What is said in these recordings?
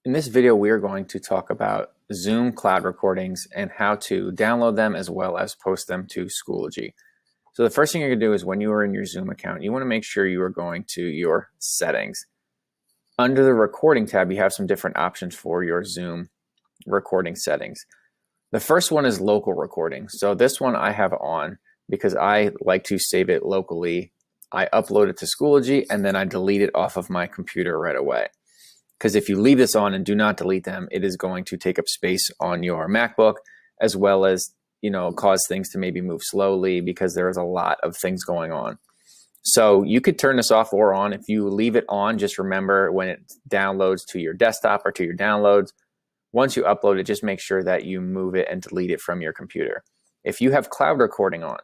In this video, we are going to talk about Zoom cloud recordings and how to download them as well as post them to Schoology. So the first thing you're going to do is when you are in your Zoom account, you want to make sure you are going to your settings. Under the recording tab, you have some different options for your Zoom recording settings. The first one is local recording. So this one I have on because I like to save it locally. I upload it to Schoology and then I delete it off of my computer right away. Because if you leave this on and do not delete them, it is going to take up space on your MacBook, as well as, cause things to maybe move slowly because there is a lot of things going on. So you could turn this off or on. If you leave it on, just remember when it downloads to your desktop or to your downloads, once you upload it, just make sure that you move it and delete it from your computer. If you have cloud recording on,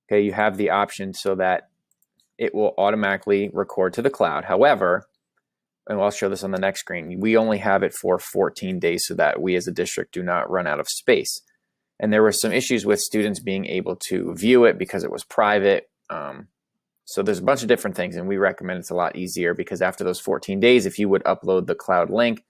okay, you have the option so that it will automatically record to the cloud. However, and I'll show this on the next screen, we only have it for 14 days so that we as a district do not run out of space. And there were some issues with students being able to view it because it was private. So there's a bunch of different things, and we recommend it's a lot easier because after those 14 days, if you would upload the cloud link,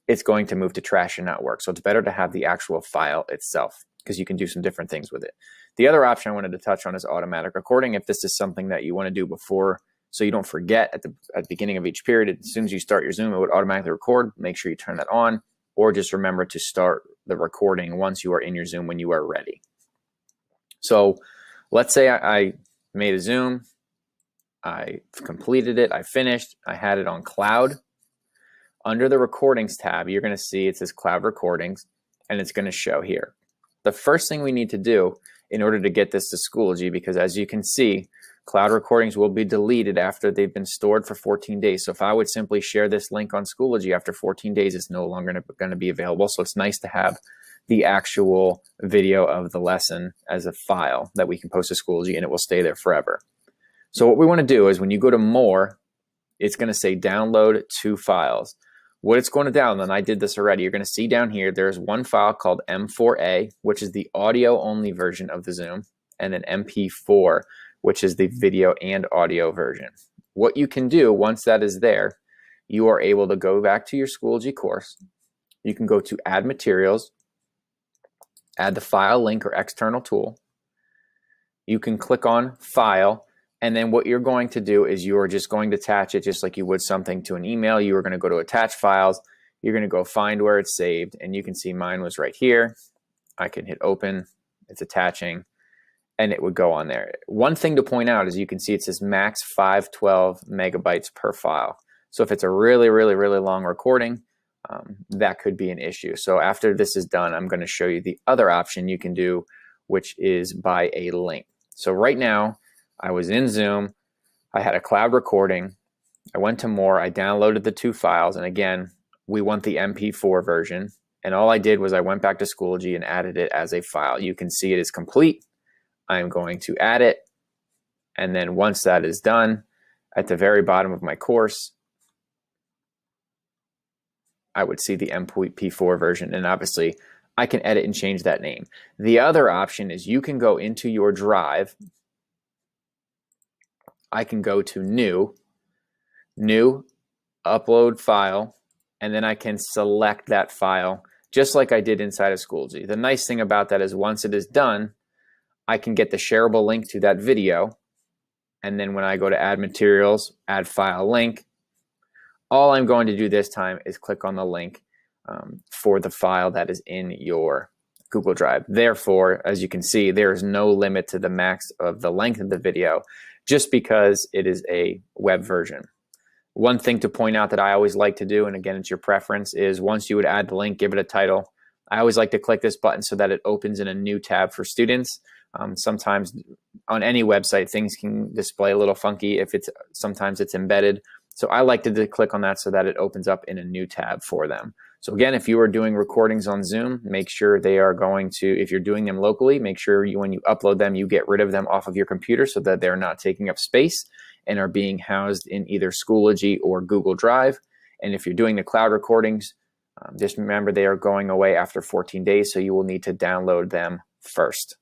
it's going to move to trash and not work. So it's better to have the actual file itself because you can do some different things with it. The other option I wanted to touch on is automatic recording. If this is something that you want to do before, so you don't forget at the beginning of each period, as soon as you start your Zoom, it would automatically record. Make sure you turn that on, or just remember to start the recording once you are in your Zoom when you are ready. So let's say I made a Zoom, I completed it, I finished, I had it on cloud. Under the recordings tab, you're going to see it says cloud recordings, and it's going to show here. The first thing we need to do in order to get this to Schoology, because as you can see, cloud recordings will be deleted after they've been stored for 14 days. So if I would simply share this link on Schoology after 14 days, it's no longer going to be available. So it's nice to have the actual video of the lesson as a file that we can post to Schoology, and it will stay there forever. So what we want to do is when you go to More, it's going to say download 2 files. What it's going to download, and I did this already, you're going to see down here, there's one file called M4A, which is the audio only version of the Zoom, and then MP4, which is the video and audio version. What you can do once that is there, you are able to go back to your Schoology course. You can go to Add Materials, add the file link or external tool. You can click on File, and then what you're going to do is you are just going to attach it just like you would something to an email. You are going to go to Attach Files. You're going to go find where it's saved, and you can see mine was right here. I can hit Open. It's attaching, and it would go on there. One thing to point out is you can see it says max 512 megabytes per file. So if it's a really, really, really long recording, that could be an issue. So after this is done, I'm going to show you the other option you can do, which is by a link. So right now, I was in Zoom. I had a cloud recording. I went to More. I downloaded the 2 files. And again, we want the MP4 version. And all I did was I went back to Schoology and added it as a file. You can see it is complete. I'm going to add it, and then once that is done, at the very bottom of my course, I would see the MP4 version, and obviously I can edit and change that name. The other option is you can go into your drive. I can go to New, Upload File, and then I can select that file just like I did inside of Schoology. The nice thing about that is once it is done, I can get the shareable link to that video, and then when I go to Add Materials, Add File Link, all I'm going to do this time is click on the link for the file that is in your Google Drive. Therefore, as you can see, there is no limit to the max of the length of the video just because it is a web version. One thing to point out that I always like to do, and again, it's your preference, is once you would add the link, give it a title. I always like to click this button so that it opens in a new tab for students. Sometimes on any website, things can display a little funky if sometimes it's embedded. So I like to click on that so that it opens up in a new tab for them. So again, if you are doing recordings on Zoom, make sure they are going to, if you're doing them locally, make sure when you upload them, you get rid of them off of your computer so that they're not taking up space and are being housed in either Schoology or Google Drive. And if you're doing the cloud recordings, just remember they are going away after 14 days, so you will need to download them first.